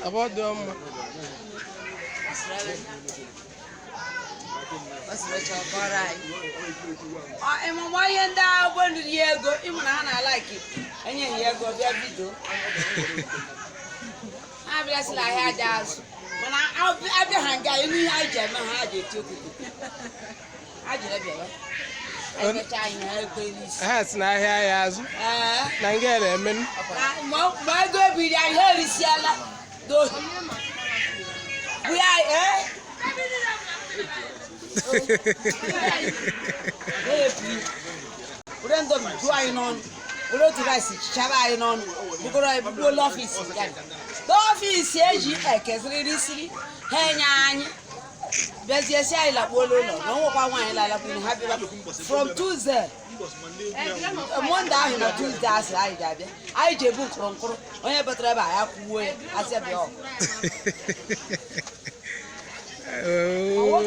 About them. I'm a why and I went to Diego, even I like it. And you go there video. I bless like I does. When I'll be behind guy, you I jam my heart. I did it. Has na here as Nangere, men. My good be I heard is yellow. We are, eh? We don't do I on. We don't do I see Chava on. We go to office. The office is here, because really silly. Hey, there's a say like Wolo, no one happy from Tuesday. One day, no Tuesday, I did book from Koro, only but I have way as a bill. Oh,